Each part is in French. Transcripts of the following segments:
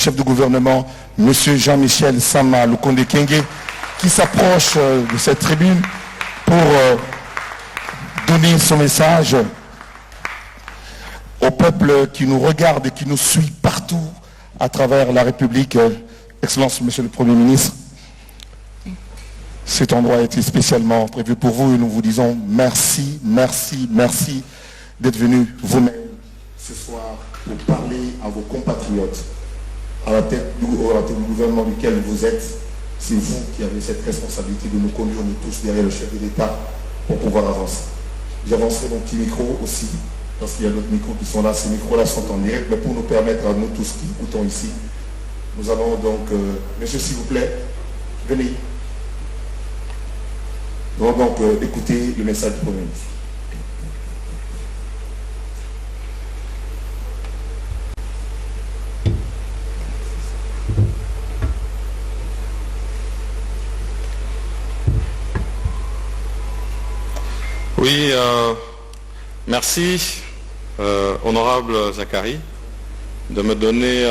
chef de gouvernement, M. Jean-Michel Sama Lukonde Kyenge, qui s'approche de cette tribune pour donner son message au peuple qui nous regarde et qui nous suit partout à travers la République. Excellence, Monsieur le Premier ministre, cet endroit a été spécialement prévu pour vous et nous vous disons merci, merci, merci d'être venu vous-même ce soir pour parler à vos compatriotes, à la tête du gouvernement duquel vous êtes. C'est vous qui avez cette responsabilité de nous conduire, nous tous, derrière le chef de l'État pour pouvoir avancer. J'avancerai mon petit micro aussi, parce qu'il y a d'autres micros qui sont là. Ces micros-là sont en direct, mais pour nous permettre à nous tous qui écoutons ici, nous allons donc, monsieur s'il vous plaît, venez. Nous allons donc écouter le message du Premier ministre. Oui, merci, honorable Zachary, de me donner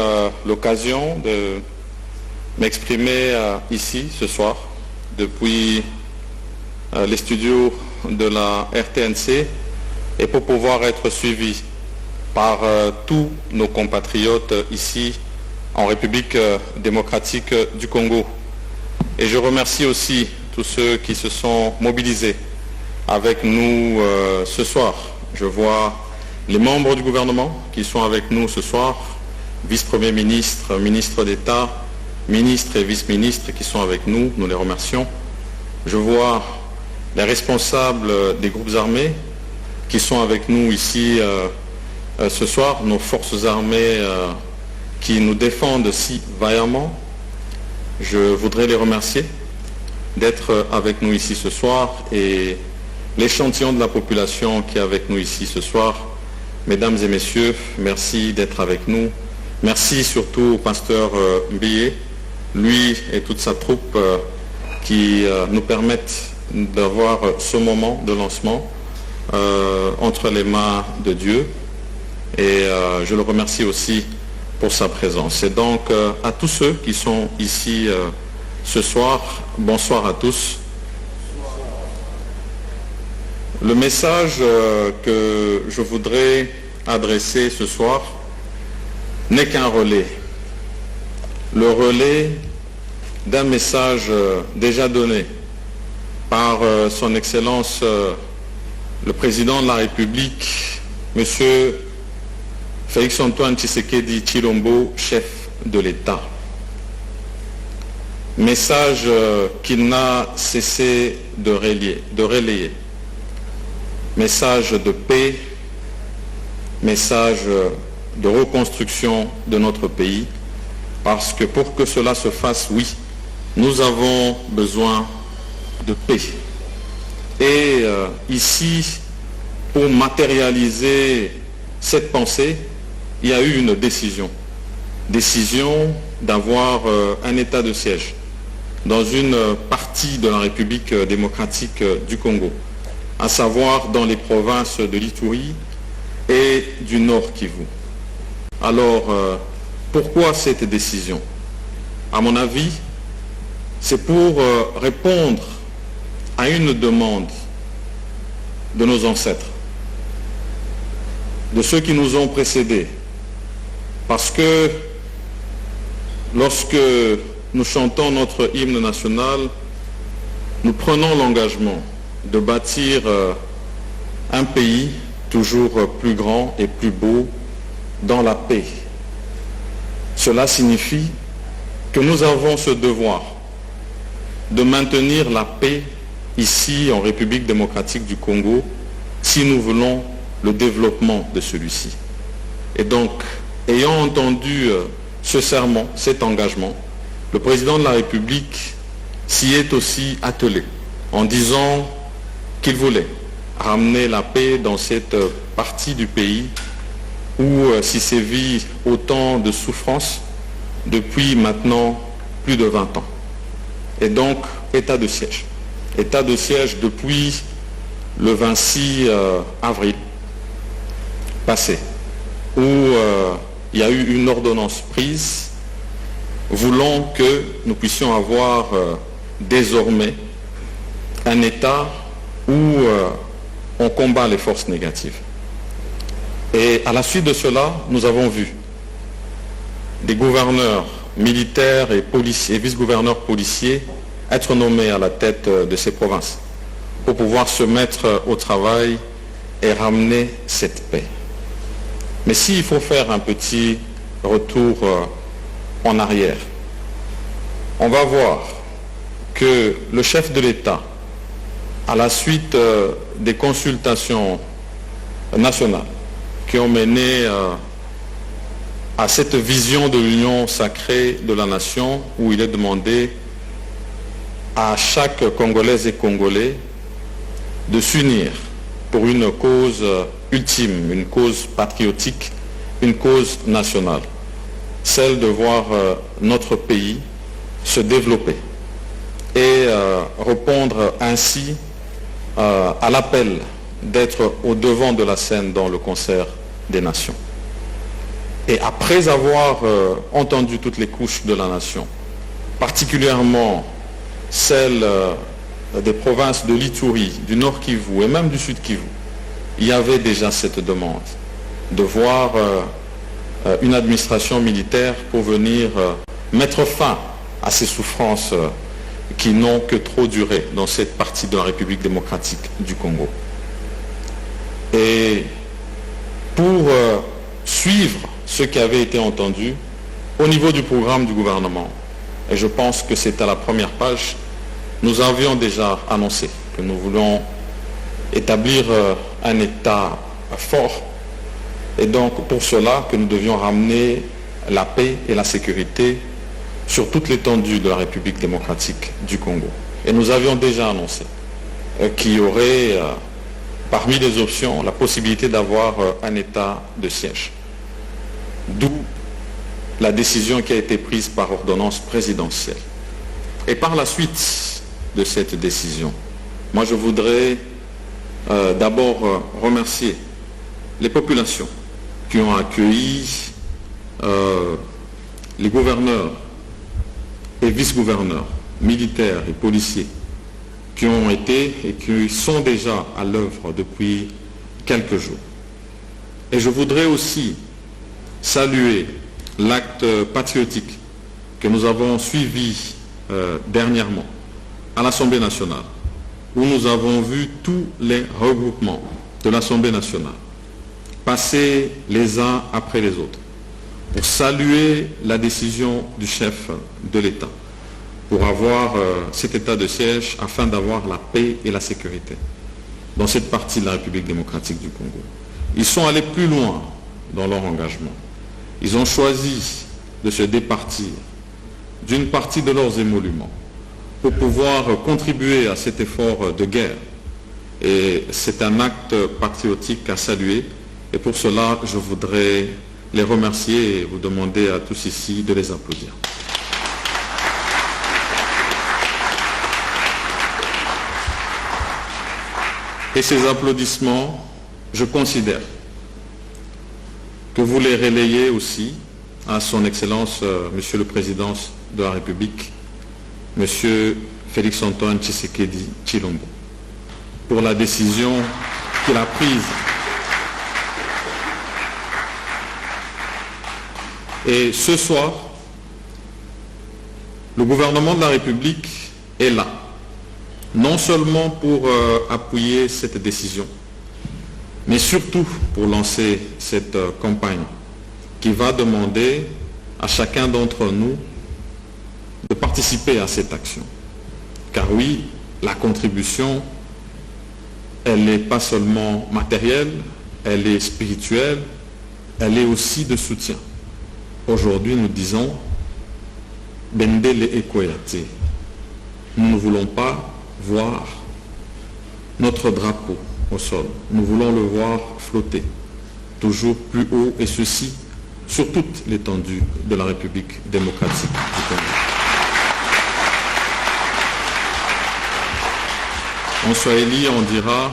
l'occasion de m'exprimer ici ce soir, depuis les studios de la RTNC, et pour pouvoir être suivi par tous nos compatriotes ici en République démocratique du Congo. Et je remercie aussi tous ceux qui se sont mobilisés avec nous ce soir. Je vois les membres du gouvernement qui sont avec nous ce soir, vice-premier ministre, ministre d'État, ministres et vice-ministres qui sont avec nous, nous les remercions. Je vois les responsables des groupes armés qui sont avec nous ici ce soir, nos forces armées qui nous défendent si vaillamment. Je voudrais les remercier d'être avec nous ici ce soir et l'échantillon de la population qui est avec nous ici ce soir. Mesdames et messieurs, merci d'être avec nous. Merci surtout au pasteur Mbié, lui et toute sa troupe qui nous permettent d'avoir ce moment de lancement entre les mains de Dieu. Et je le remercie aussi pour sa présence. Et donc à tous ceux qui sont ici ce soir, bonsoir à tous. Le message que je voudrais adresser ce soir n'est qu'un relais. Le relais d'un message déjà donné par son Excellence le Président de la République, M. Félix-Antoine Tshisekedi Tshilombo, chef de l'État. Message qu'il n'a cessé de relayer. Message de paix, message de reconstruction de notre pays, parce que pour que cela se fasse, oui, nous avons besoin de paix. Et ici, pour matérialiser cette pensée, il y a eu une décision d'avoir un état de siège dans une partie de la République démocratique du Congo, à savoir dans les provinces de l'Ituri et du Nord Kivu. Alors, pourquoi cette décision? À mon avis, c'est pour répondre à une demande de nos ancêtres, de ceux qui nous ont précédés. Parce que lorsque nous chantons notre hymne national, nous prenons l'engagement de bâtir un pays toujours plus grand et plus beau dans la paix. Cela signifie que nous avons ce devoir de maintenir la paix ici en République démocratique du Congo si nous voulons le développement de celui-ci. Et donc, ayant entendu ce serment, cet engagement, le président de la République s'y est aussi attelé en disant qu'il voulait ramener la paix dans cette partie du pays où s'y sévit autant de souffrances depuis maintenant plus de 20 ans. Et donc, état de siège. État de siège depuis le 26 avril passé, où il y a eu une ordonnance prise voulons que nous puissions avoir désormais un État où on combat les forces négatives. Et à la suite de cela, nous avons vu des gouverneurs militaires et policiers, et vice-gouverneurs policiers être nommés à la tête de ces provinces pour pouvoir se mettre au travail et ramener cette paix. Mais s'il faut faire un petit retour en arrière, on va voir que le chef de l'État, à la suite des consultations nationales qui ont mené à cette vision de l'union sacrée de la nation, où il est demandé à chaque Congolaise et Congolais de s'unir pour une cause ultime, une cause patriotique, une cause nationale, celle de voir notre pays se développer et répondre ainsi à l'appel d'être au devant de la scène dans le concert des nations. Et après avoir entendu toutes les couches de la nation, particulièrement celles des provinces de l'Ituri, du Nord Kivu et même du Sud Kivu, il y avait déjà cette demande de voir une administration militaire pour venir mettre fin à ces souffrances qui n'ont que trop duré dans cette partie de la République démocratique du Congo. Et pour suivre ce qui avait été entendu au niveau du programme du gouvernement, et je pense que c'est à la première page, nous avions déjà annoncé que nous voulons établir un État fort, et donc pour cela que nous devions ramener la paix et la sécurité sur toute l'étendue de la République démocratique du Congo. Et nous avions déjà annoncé qu'il y aurait parmi les options la possibilité d'avoir un État de siège. D'où la décision qui a été prise par ordonnance présidentielle. Et par la suite de cette décision, moi je voudrais d'abord remercier les populations qui ont accueilli les gouverneurs et vice-gouverneurs, militaires et policiers qui ont été et qui sont déjà à l'œuvre depuis quelques jours. Et je voudrais aussi saluer l'acte patriotique que nous avons suivi dernièrement à l'Assemblée nationale, où nous avons vu tous les regroupements de l'Assemblée nationale passer les uns après les autres pour saluer la décision du chef de l'État, pour avoir cet état de siège afin d'avoir la paix et la sécurité dans cette partie de la République démocratique du Congo. Ils sont allés plus loin dans leur engagement. Ils ont choisi de se départir d'une partie de leurs émoluments pour pouvoir contribuer à cet effort de guerre. Et c'est un acte patriotique à saluer. Et pour cela, je voudrais les remercier et vous demander à tous ici de les applaudir. Et ces applaudissements, je considère que vous les relayez aussi à son Excellence, Monsieur le Président de la République, Monsieur Félix-Antoine Tshisekedi Tshilombo, pour la décision qu'il a prise. Et ce soir, le gouvernement de la République est là, non seulement pour appuyer cette décision, mais surtout pour lancer cette campagne qui va demander à chacun d'entre nous de participer à cette action. Car oui, la contribution, elle n'est pas seulement matérielle, elle est spirituelle, elle est aussi de soutien. Aujourd'hui, nous disons Bendele Ekoyate. Nous ne voulons pas voir notre drapeau au sol. Nous voulons le voir flotter toujours plus haut, et ceci sur toute l'étendue de la République démocratique du Congo. En Swahili, on dira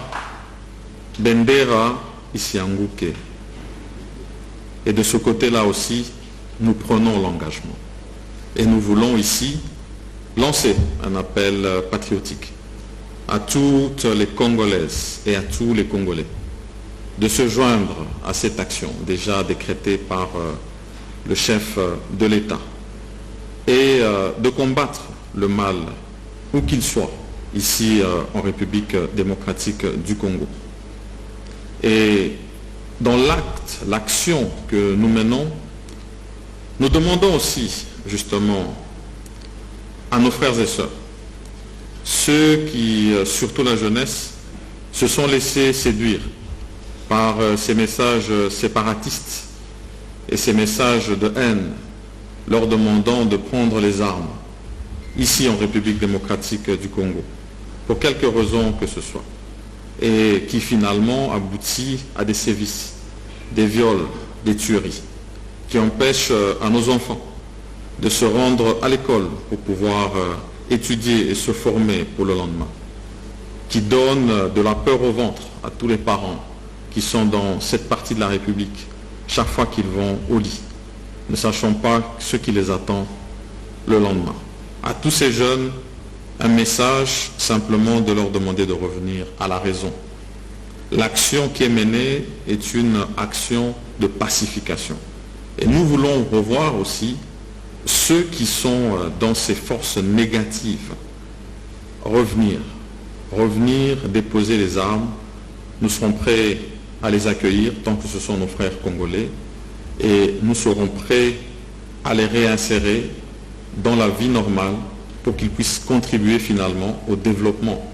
Bendera Isianguke. Et de ce côté-là aussi, nous prenons l'engagement Et nous voulons ici lancer un appel patriotique à toutes les Congolaises et à tous les Congolais de se joindre à cette action déjà décrétée par le chef de l'État et de combattre le mal où qu'il soit ici en République démocratique du Congo. Et dans l'acte, l'action que nous menons, nous demandons aussi justement à nos frères et sœurs, ceux qui, surtout la jeunesse, se sont laissés séduire par ces messages séparatistes et ces messages de haine, leur demandant de prendre les armes ici en République démocratique du Congo, pour quelque raison que ce soit, et qui finalement aboutit à des sévices, des viols, des tueries, qui empêchent à nos enfants de se rendre à l'école pour pouvoir étudier et se former pour le lendemain, qui donnent de la peur au ventre à tous les parents qui sont dans cette partie de la République chaque fois qu'ils vont au lit, ne sachant pas ce qui les attend le lendemain. À tous ces jeunes, un message simplement de leur demander de revenir à la raison. L'action qui est menée est une action de pacification. Et nous voulons revoir aussi ceux qui sont dans ces forces négatives. Revenir, déposer les armes. Nous serons prêts à les accueillir tant que ce sont nos frères congolais et nous serons prêts à les réinsérer dans la vie normale pour qu'ils puissent contribuer finalement au développement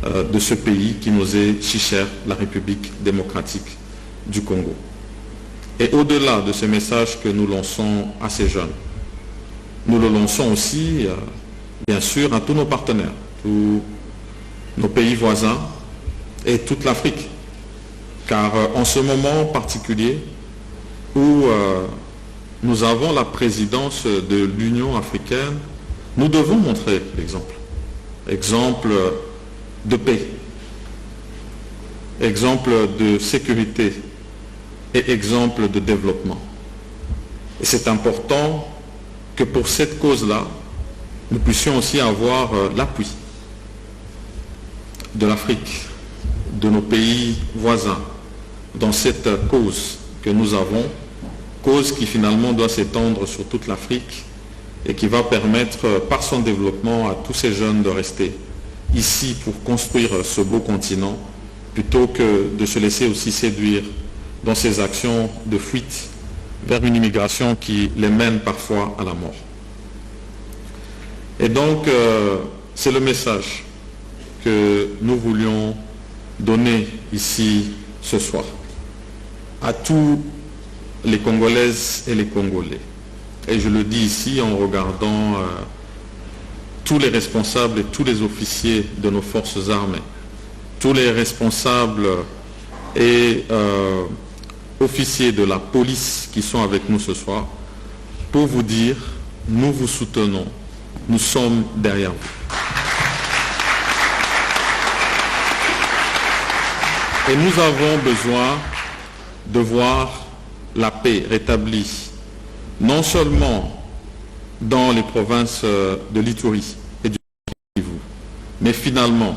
de ce pays qui nous est si cher, la République démocratique du Congo. Et au-delà de ce message que nous lançons à ces jeunes, nous le lançons aussi, bien sûr, à tous nos partenaires, tous nos pays voisins et toute l'Afrique. Car en ce moment particulier où nous avons la présidence de l'Union africaine, nous devons montrer l'exemple. Exemple de paix, exemple de sécurité et exemple de développement. Et c'est important que pour cette cause-là, nous puissions aussi avoir l'appui de l'Afrique, de nos pays voisins, dans cette cause que nous avons, cause qui finalement doit s'étendre sur toute l'Afrique et qui va permettre par son développement à tous ces jeunes de rester ici pour construire ce beau continent plutôt que de se laisser aussi séduire dans ces actions de fuite vers une immigration qui les mène parfois à la mort. Et donc, c'est le message que nous voulions donner ici ce soir à tous les Congolaises et les Congolais. Et je le dis ici en regardant tous les responsables et tous les officiers de nos forces armées, tous les responsables et officiers de la police qui sont avec nous ce soir, pour vous dire, nous vous soutenons, nous sommes derrière vous. Et nous avons besoin de voir la paix rétablie, non seulement dans les provinces de l'Ituri et du Kivu, mais finalement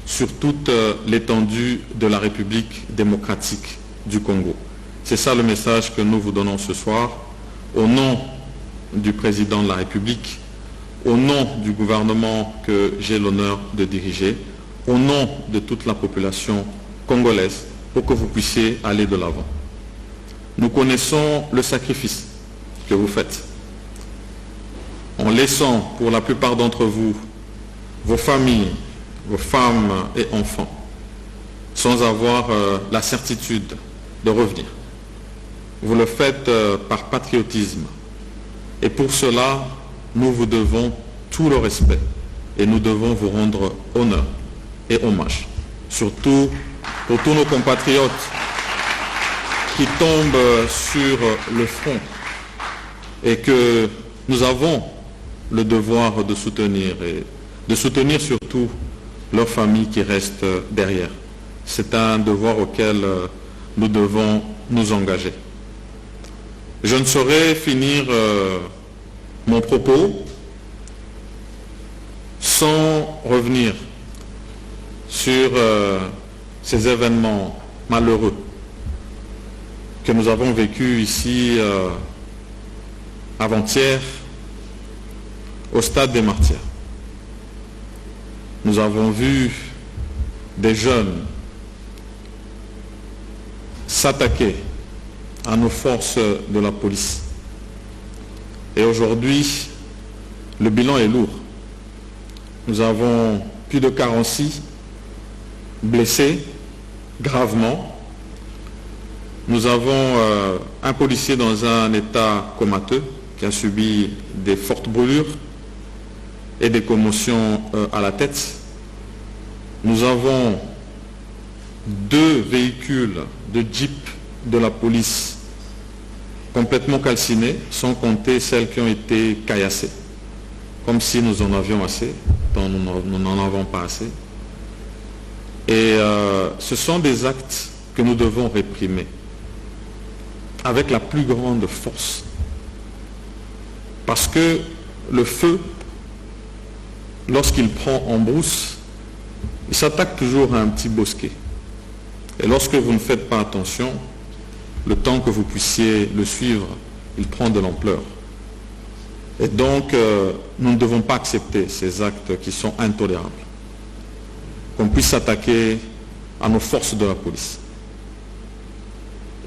sur toute l'étendue de la République démocratique du Congo. C'est ça le message que nous vous donnons ce soir, au nom du président de la République, au nom du gouvernement que j'ai l'honneur de diriger, au nom de toute la population congolaise, pour que vous puissiez aller de l'avant. Nous connaissons le sacrifice que vous faites en laissant pour la plupart d'entre vous vos familles, vos femmes et enfants sans avoir la certitude de revenir. Vous le faites par patriotisme et pour cela nous vous devons tout le respect et nous devons vous rendre honneur et hommage, surtout pour tous nos compatriotes qui tombent sur le front et que nous avons le devoir de soutenir et de soutenir surtout leurs familles qui restent derrière. C'est un devoir auquel nous devons nous engager. Je ne saurais finir mon mon propos sans revenir sur ces événements malheureux que nous avons vécus ici avant-hier au stade des Martyrs. Nous avons vu des jeunes s'attaquer à nos forces de la police. Et aujourd'hui, le bilan est lourd. Nous avons plus de 46 blessés gravement. Nous avons un policier dans un état comateux qui a subi des fortes brûlures et des commotions à la tête. Nous avons 2 véhicules de Jeep de la police complètement calcinés, sans compter celles qui ont été caillassées, comme si nous en avions assez, tant nous n'en avons pas assez. Et ce sont des actes que nous devons réprimer avec la plus grande force. Parce que le feu, lorsqu'il prend en brousse, il s'attaque toujours à un petit bosquet. Et lorsque vous ne faites pas attention, le temps que vous puissiez le suivre, il prend de l'ampleur. Et donc, nous ne devons pas accepter ces actes qui sont intolérables. Qu'on puisse s'attaquer à nos forces de la police.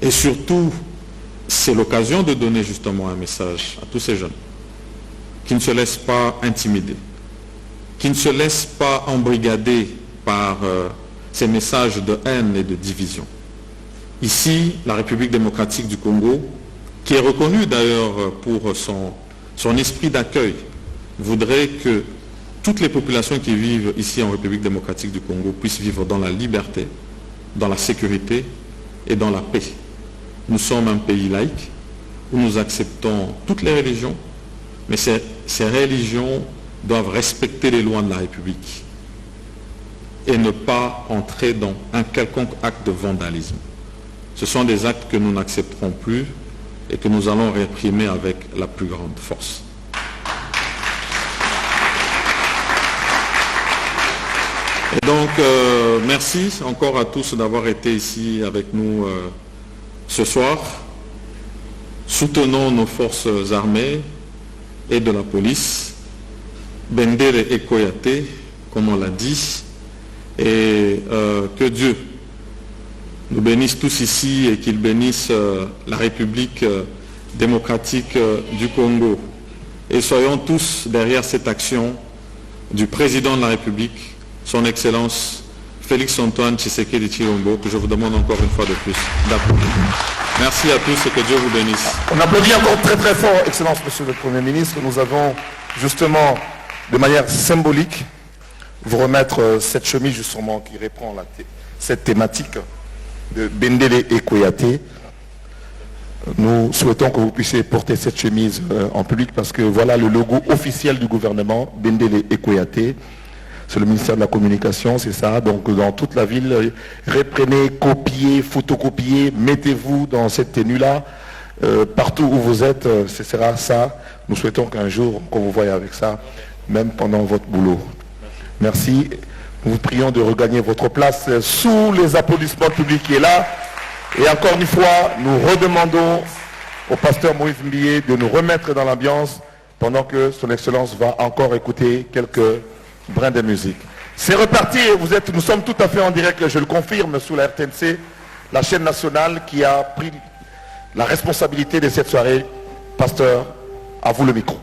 Et surtout, c'est l'occasion de donner justement un message à tous ces jeunes qui ne se laissent pas intimider, qui ne se laissent pas embrigader par ces messages de haine et de division. Ici, la République démocratique du Congo, qui est reconnue d'ailleurs pour son esprit d'accueil, voudrait que toutes les populations qui vivent ici en République démocratique du Congo puissent vivre dans la liberté, dans la sécurité et dans la paix. Nous sommes un pays laïque où nous acceptons toutes les religions, mais ces religions doivent respecter les lois de la République et ne pas entrer dans un quelconque acte de vandalisme. Ce sont des actes que nous n'accepterons plus et que nous allons réprimer avec la plus grande force. Et donc, merci encore à tous d'avoir été ici avec nous ce soir. Soutenons nos forces armées et de la police. Bendele et Koyate, comme on l'a dit. Et que Dieu nous bénisse tous ici et qu'il bénisse la République démocratique du Congo. Et soyons tous derrière cette action du président de la République, son Excellence Félix-Antoine Tshisekedi Tshilombo, que je vous demande encore une fois de plus d'applaudir. Merci à tous et que Dieu vous bénisse. On applaudit encore très très fort, Excellence Monsieur le Premier ministre. Nous avons justement, de manière symbolique, vous remettre cette chemise justement qui reprend cette thématique de Bendele et Koyate. Nous souhaitons que vous puissiez porter cette chemise en public parce que voilà le logo officiel du gouvernement, Bendele et Koyate. C'est le ministère de la Communication, c'est ça. Donc dans toute la ville, reprenez, copiez, photocopiez, mettez-vous dans cette tenue-là. Partout où vous êtes, ce sera ça. Nous souhaitons qu'un jour, qu'on vous voie avec ça, même pendant votre boulot. Merci. Nous vous prions de regagner votre place sous les applaudissements publics qui est là. Et encore une fois, nous redemandons au pasteur Moïse Mbié de nous remettre dans l'ambiance pendant que son Excellence va encore écouter quelques brins de musique. C'est reparti et nous sommes tout à fait en direct, je le confirme, sous la RTNC, la chaîne nationale qui a pris la responsabilité de cette soirée. Pasteur, à vous le micro.